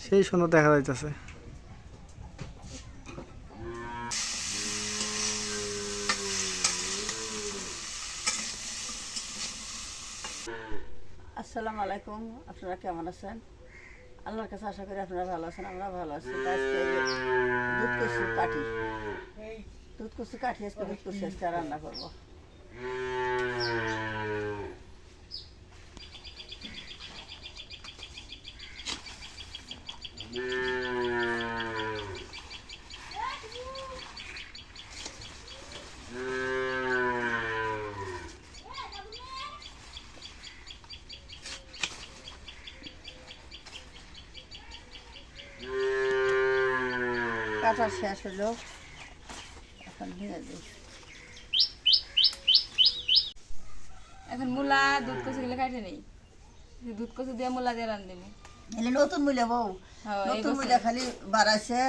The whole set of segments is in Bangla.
সেই সুন্দর দেখা যাইতেছে। আসসালামু আলাইকুম, আপনারা কেমন আছেন? আল্লাহর কাছে আশা করি আপনারা ভালো আছেন, আমরা ভালো আছি। আজকে দুধ কচু কাটি আজকে দুধ কচু আজকে রান্না করবো। কাটা শেষ হলো, এখন ভেঙে দিই। এখন মূলা দুধ কচু গুলো কাটে নেই, দুধ কচু দিয়ে মূলা দিয়ে রান্ধি। এলে নতুন মূল্য বউ, হ্যাঁ, নতুন এই মূল্য বছর। খালি বাড়াইছে,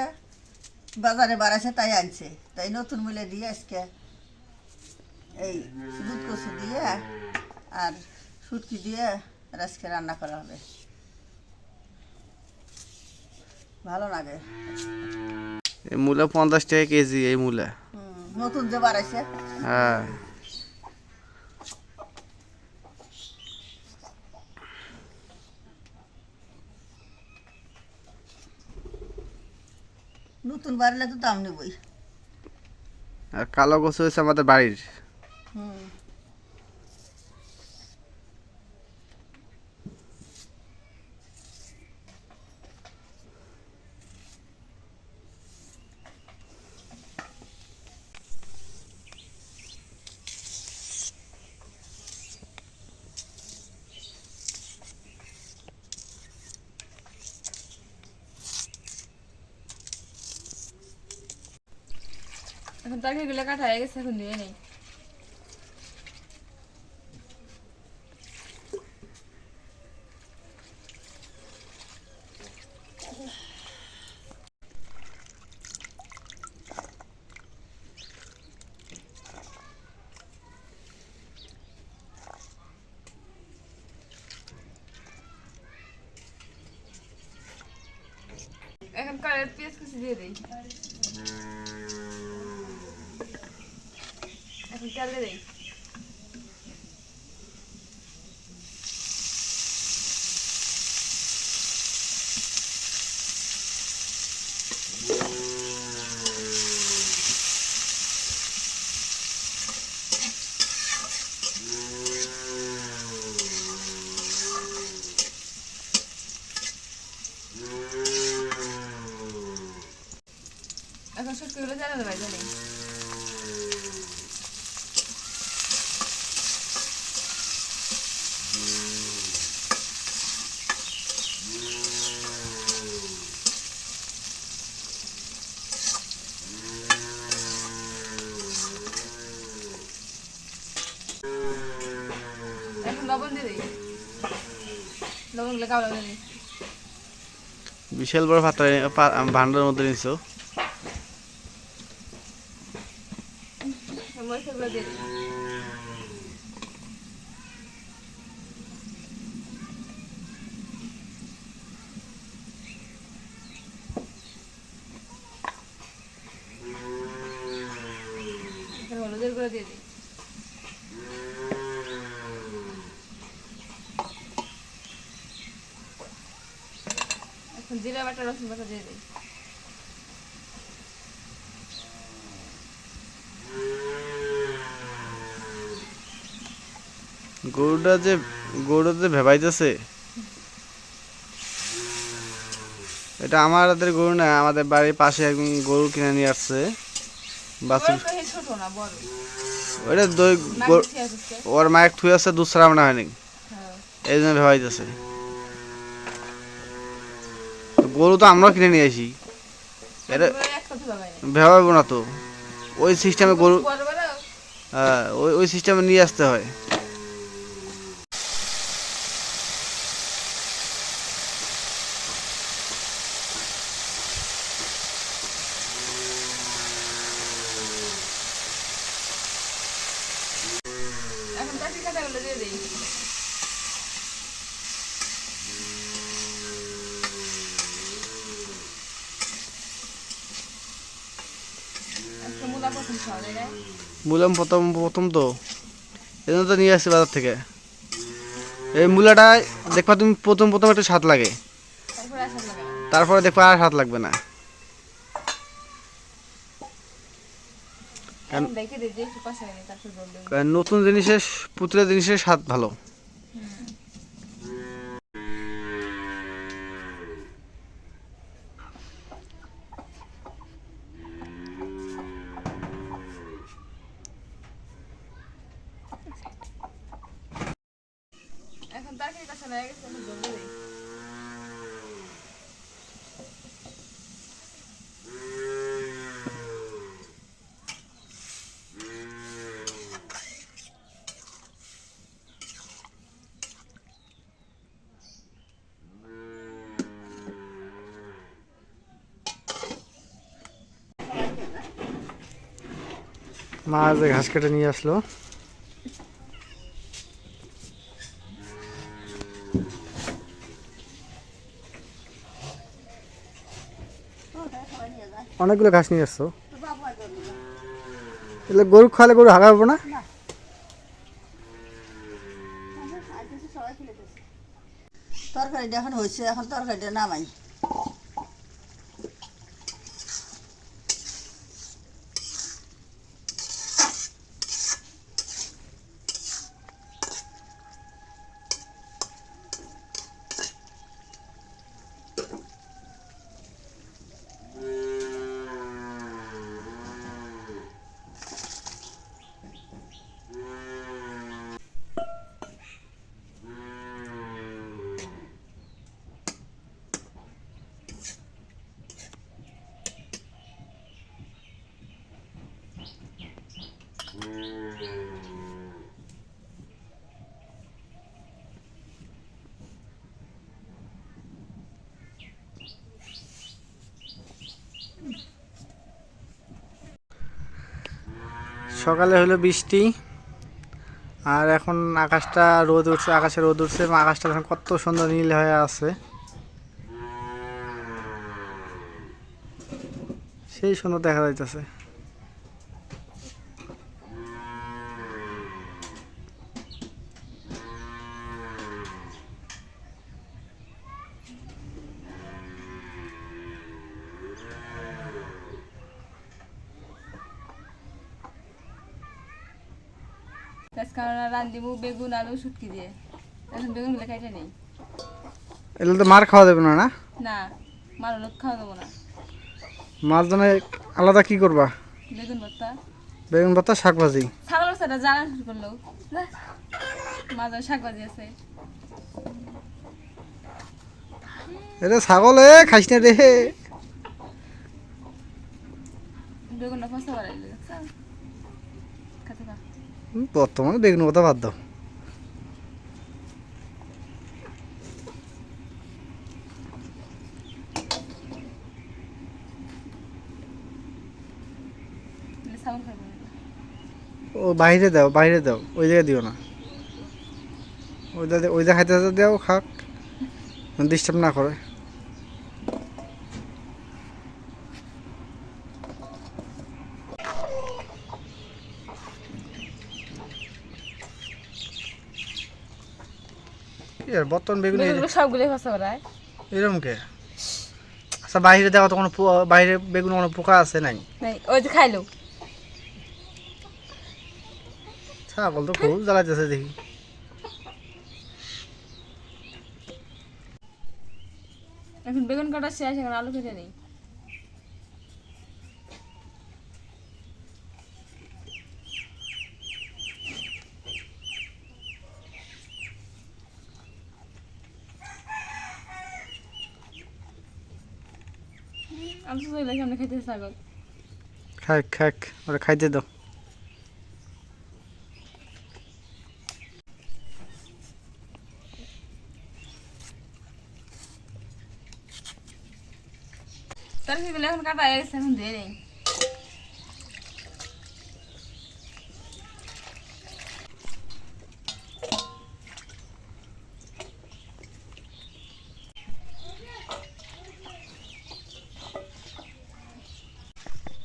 বাজারে বাড়াইছে তাই আনছে। তাই নতুন মূল্য দিয়ে আজকে এই দুধ কচু দিয়ে আর শুটকি দিয়ে আজকে রান্না করা হবে। ভালো লাগে। এই মূলা 50 টাকা কেজি, এই মূলা। নতুন যে বাড়াইছে। হ্যাঁ, নতুন বাড়লে তো দাম নেবই। আর কালো কচু হচ্ছে আমাদের বাড়ির। হুম, এখন তরকারি গুলো কাটা হয়ে গেছে, এখন ধুয়ে নেই। এখন কড়াইতে পেঁয়াজ কুচি দিয়ে দিই, এখন তেল দিয়ে দিই। এখন শুটকি গুলো জানাতে পারি জানি। এখন লবণ দিয়ে দিই, লবণ গুলো কালো দিয়ে দিই। বিশাল বড় ভান্ডার মধ্যে নিছো। মরিচগুলো দিয়ে দিই। এখন হলুদের গুঁড়ো দিয়ে দিই। এখন জিরা বাটা রসুন বাটা দিয়ে দিই। গরুটা যে ভেবাইতেছে, এটা আমাদের গরু না, আমাদের বাড়ির পাশে একজন গরু কিনে নিয়ে আসছে বাছুর। বড় তো ছোট না, বড়। ওইটা ওর মায়ের থুই আছে, দুধ ছাড়া মনে হয়নি, হ্যাঁ, এই জন্য ভেবাইতেছে। গরু তো আমরাও কিনে নিয়ে আসি, এটা একসাথে লাগাই না। ভেবাবো না তো। ওই সিস্টেমে গরু, বড় বড়। হ্যাঁ, ওই সিস্টেমে নিয়ে আসতে হয়। এখন তরকারি কাটাগুলো দিয়ে দিই। প্রথম খাওয়া যায় না। মূলা প্রথম প্রথম তো এই জন্য তো নিয়ে আসছি বাজার থেকে। এই মূলাটা দেখবা তুমি প্রথম প্রথম একটু স্বাদ লাগে, তারপরে আসার লাগে না। তারপরে দেখবা আর স্বাদ লাগবে না। এখন দেখে দিই যে একটু কষা নেই তারপর জল দেবো। কারণ নতুন জিনিসের পুতুরা জিনিসের স্বাদ ভালো। এখন তরকারি কষা হয়ে গেছে, এখন জল দেবো। মা যে ঘাস কেটে নিয়ে আসলো। অনেকগুলো ঘাস নিয়ে আসছো, এগুলো গরু খাওয়ালে গরু হাগা হবে না? তরকারিটা এখন হয়েছে, এখন তরকারিটা নামাই। সকালে হলো বৃষ্টি, আর এখন আকাশটা রোদ উঠছে, আকাশে রোদ উঠছে এবং আকাশটা এখন কত সুন্দর নীল হয়ে আছে, সেই সুন্দর দেখা যাইতেছে। আজকে আমরা রান্ধিব বেগুন আলু শুটকি দিয়ে। এখন বেগুনগুলো কেটে নেই। এগুলো তো মার খাওয়া দেবে না না? না, মার লোক খাওয়া দেবো না। মাছ দানে আলাদা কি করবা? বেগুন ভর্তা, বেগুন ভর্তা, শাক ভাজি। ছাগলের সাথে জ্বালা শুরু করলো। মাছ শাক ভাজি আছে। এটা ছাগল এ খাইস না রে। বেগুনটা ফসা বাড়াইলে খাতে খা। বর্তমানে বেগুন কথা বাদ দাও। ছাগল খাবে না। ও বাইরে দাও, বাইরে দাও, ওই জায়গায় দিও না। ওই জায়গায় খাইতে দাও, খাক, ডিস্টার্ব না করে। বর্তমান বেগুন বেগুনগুলো সবগুলো ফসা বাড়ায়। এরকম কে? আচ্ছা বাইরে দেওয়া তো কোনো বাইরে বেগুন কোনো পোকা আছে নাই? ওই যে খাইলো। ছাগল তো খুব জ্বালাইতেছে দেখি। এখন বেগুন কাটা শেষ, এখন আলু কেটে নেই। আলু তো লাগে আমরা খাইতে ছাগল। খাক খাক, ওরা খাইতে দাও। তরকারিগুলো এখন কাটা হয়ে গেছে, এখন ধুয়ে নেই।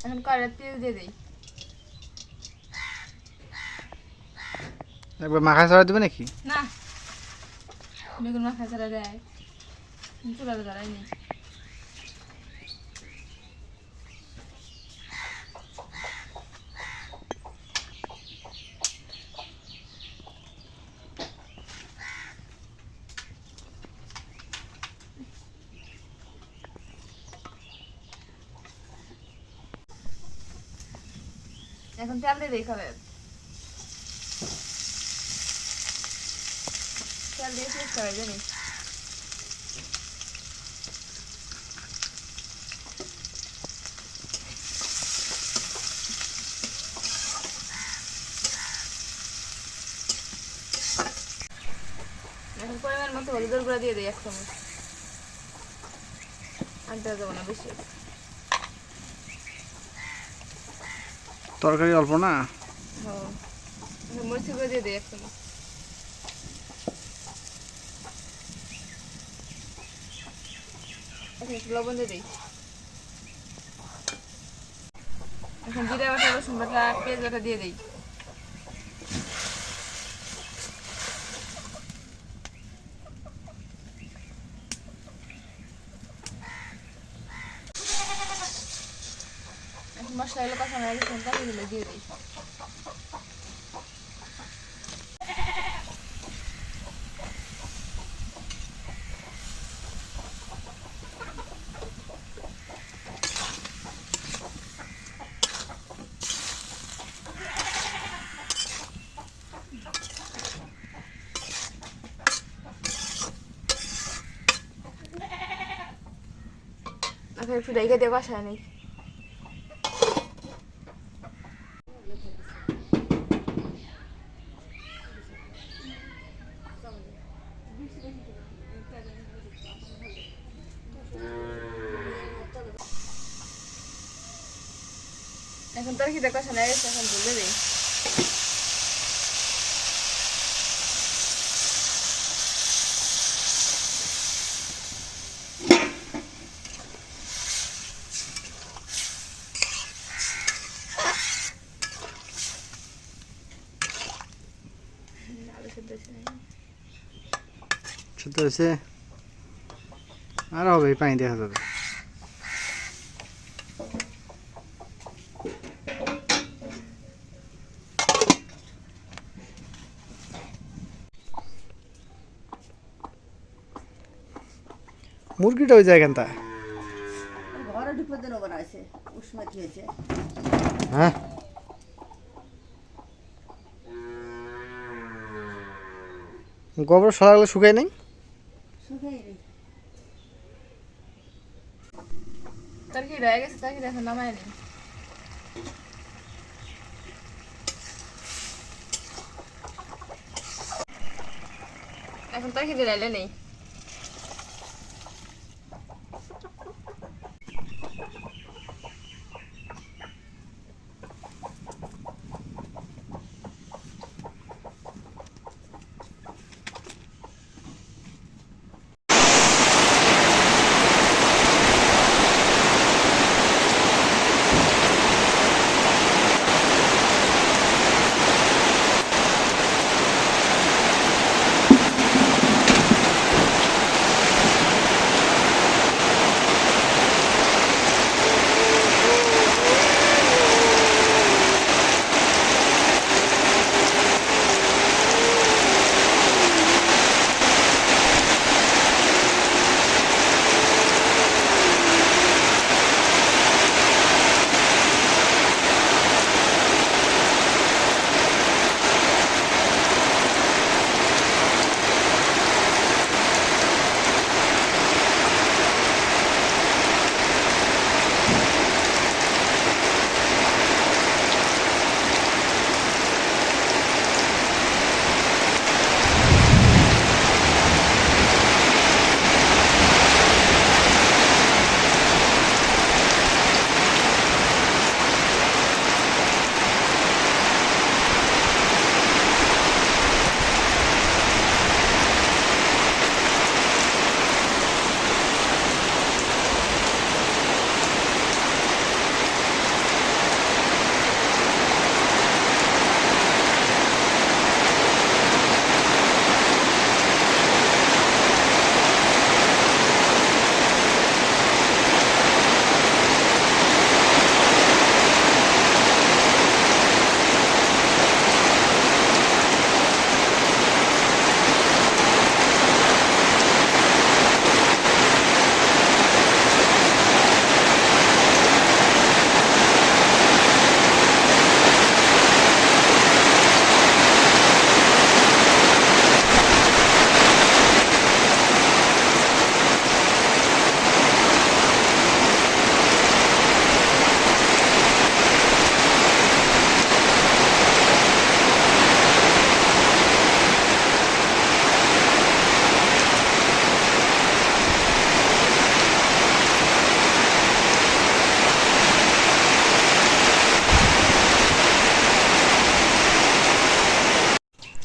এখন কড়াইতে তেল দিয়ে দিই। একবার মাখা ছাড়া দেবে নাকি? না বেগুন মাখা ছাড়া দেয় চুলাতে ধরাইনি। এখন তেল দিয়ে দিই খাবে, তেল দিয়ে শেষ করে জানি। এখন পরিমাণ মতো হলুদের গুঁড়া দিয়ে দিই 1 চামচ, আর দেওয়া যাবে না বেশি। তরকারি অল্প না? হ্যাঁ মরিচের গুঁড়া দিয়ে দিই 1 চামচ। এখন একটু লবণ দিয়ে দিই। এখন জিরা বাটা, রসুন বাটা, পেঁয়াজ বাটা দিয়ে দিই। এখন মশলাগুলো কষানো হয়ে গেছে, তরকারিগুলো দিয়ে দিই। এখন একটু রেখে দিয়ে কষায় নেই। এখন তরকারিটা কষানো হয়ে গেছে, এখন ঢেলে দিই। সেদ্ধ হয়েছে? আর হবে, পানি দেখা যাবে। মুরগিটা ওই জায়গাটা ঘরে ঢুকে দিনও বানাইছে, উষ্মাতি হয়েছে। হ্যাঁ গোবর সরাগুলো শুকায় নেই? শুকাই রে। তরকারি রয়ে গেছে, তরকারি এখন নামায় নিই। এখন তরকারি লাইলে নেই।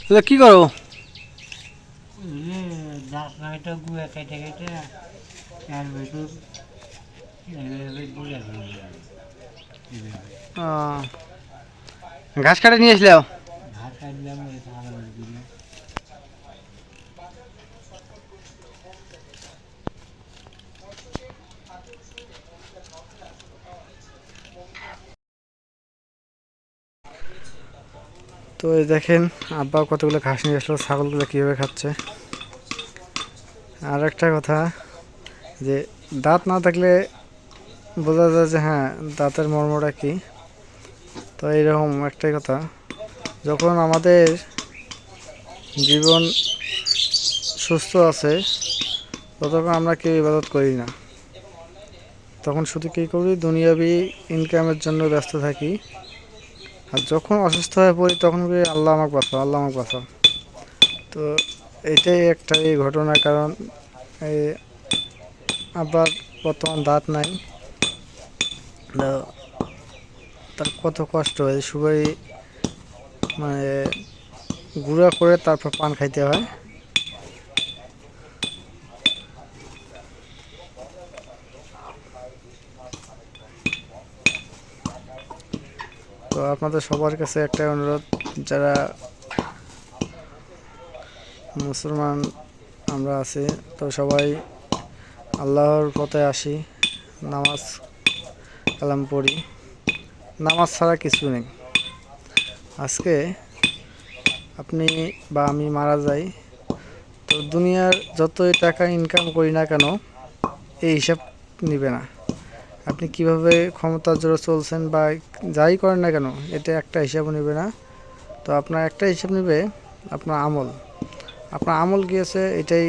তাহলে কি করো? দাঁত নাইটা গুয়া কেটে কেটে এর ভেতর এইভাবে গুলে ফেলবে আহ, ঘাস কাটে নিয়ে আসলাম। ঘাস কাটলাম ওই সারা দিলে তো এই দেখেন আব্বা কতগুলো ঘাস নিয়ে আসলো, ছাগলগুলো কীভাবে খাচ্ছে। আর একটা কথা, যে দাঁত না থাকলে বোঝা যায় যে হ্যাঁ দাঁতের মর্মটা কি। তো এইরকম একটাই কথা, যখন আমাদের জীবন সুস্থ আছে ততক্ষণ আমরা কেউ ইবাদত করি না, তখন শুধু কী করি দুনিয়াবি ইনকামের জন্য ব্যস্ত থাকি। আর যখন অসুস্থ হয়ে পড়ি তখন করি আল্লাহ আমাকে বাঁচাও, আল্লাহ আমাকে বাঁচাও। তো এটাই একটা এই ঘটনার কারণ। এই আবার বর্তমান দাঁত নাই, তো তার কত কষ্ট হয়, সবাই মানে গুঁড়া করে তারপর পান খাইতে হয়। তো আপনাদের সবার কাছে একটা অনুরোধ, যারা মুসলমান আমরা আছি তো সবাই আল্লাহর পথে আসি, নামাজ কালাম পড়ি। নামাজ ছাড়া কিছু নেই। আজকে আপনি বা আমি মারা যাই, তো দুনিয়ার যতই টাকা ইনকাম করি না কেন এই হিসাব নিবে না। আপনি কিভাবে ক্ষমতার জোরে চলছেন বা যাই করেন না কেন, এটা একটা হিসাবও নেবে না। তো আপনার একটা হিসাব নেবে আপনার আমল। আপনার আমল কী আছে এটাই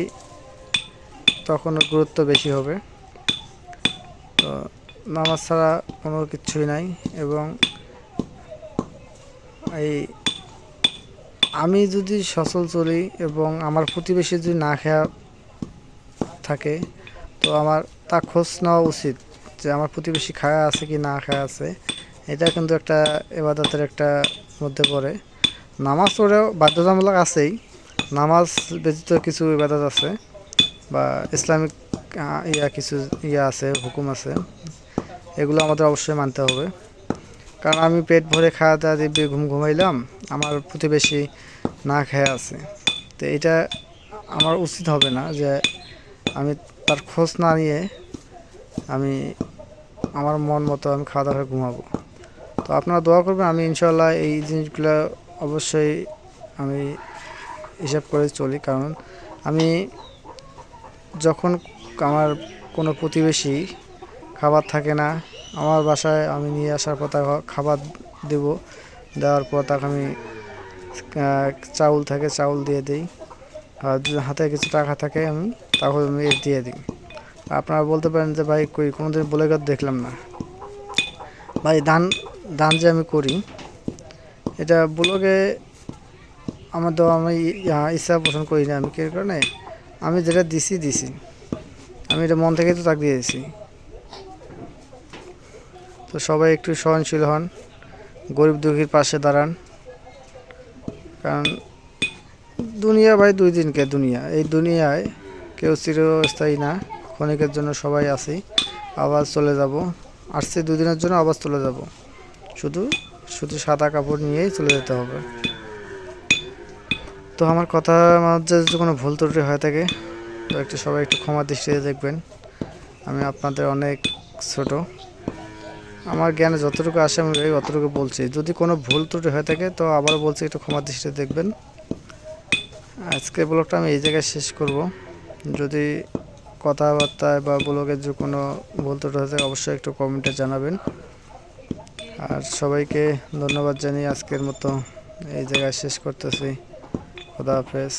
তখন গুরুত্ব বেশি হবে। তো নামাজ ছাড়া কোনো কিছুই নাই। এবং এই আমি যদি সচল চলি এবং আমার প্রতিবেশী যদি না খেয়া থাকে, তো আমার তা খোঁজ নেওয়া উচিত যে আমার প্রতিবেশী খায়া আছে কি না খায়া আছে। এটা কিন্তু একটা ইবাদতের একটা মধ্যে পড়ে। নামাজ পড়েও বাধ্যতামূলক আছেই, নামাজ ব্যতীত কিছু ইবাদত আছে বা ইসলামিক কিছু আছে, হুকুম আছে, এগুলো আমাদের অবশ্যই মানতে হবে। কারণ আমি পেট ভরে খাওয়া দাওয়া দিব্যি ঘুমাইলাম, আমার প্রতিবেশী না খেয়ে আছে, তো এটা আমার উচিত হবে না যে আমি তার খোঁজ না নিয়ে আমি আমার মন মতো আমি খাওয়া দাওয়া করে ঘুমাবো। তো আপনারা দোয়া করবেন, আমি ইনশাল্লাহ এই জিনিসগুলো অবশ্যই আমি হিসাব করে চলি। কারণ আমি যখন আমার কোনো প্রতিবেশী খাবার থাকে না আমার বাসায়, আমি নিয়ে আসার পর তাকে খাবার দেব, দেওয়ার পর তাকে আমি চাউল থাকে চাউল দিয়ে দিই, আর যদি হাতে কিছু টাকা থাকে আমি তাহলে আমি দিয়ে দিই। আপনারা বলতে পারেন যে ভাই কই কোনোদিন বলে দেখলাম না। ভাই দান দান যে আমি করি এটা ব্লগে আমার দেওয়া আমি ইচ্ছা পোষণ করি না। আমি কি কারণে আমি যেটা দিছি আমি এটা মন থেকে তো তাক দিয়ে দিছি। তো সবাই একটু সহনশীল হন, গরিব দুঃখীর পাশে দাঁড়ান। কারণ দুনিয়া ভাই দুই দিনকে দুনিয়া, এই দুনিয়ায় কেউ চিরস্থায়ী না, ক্ষণিকের জন্য সবাই আছি, আবার চলে যাব। আসছি দুদিনের জন্য, আবার চলে যাব। শুধু সাদা কাপড় নিয়েই চলে যেতে হবে। তো আমার কথার মাঝে যদি কোনো ভুল ত্রুটি হয়ে থাকে তো সবাই একটু ক্ষমা দৃষ্টিতে দেখবেন। আমি আপনাদের অনেক ছোট, আমার জ্ঞানে যতটুকু আসে আমি অতটুকু বলছি। যদি কোনো ভুল ত্রুটি হয়ে থাকে তো আবারও বলছি একটু ক্ষমা দৃষ্টিতে দেখবেন। আজকে ব্লগটা আমি এই জায়গায় শেষ করব। যদি কথাবার্তায় বা ব্লগের যে কোনো ভুল ত্রুটি হয়ে থাকে অবশ্যই একটু কমেন্টে জানাবেন। আর সবাইকে ধন্যবাদ জানিয়ে আজকের মতো এই জায়গায় শেষ করতেছি। খোদা হাফেজ।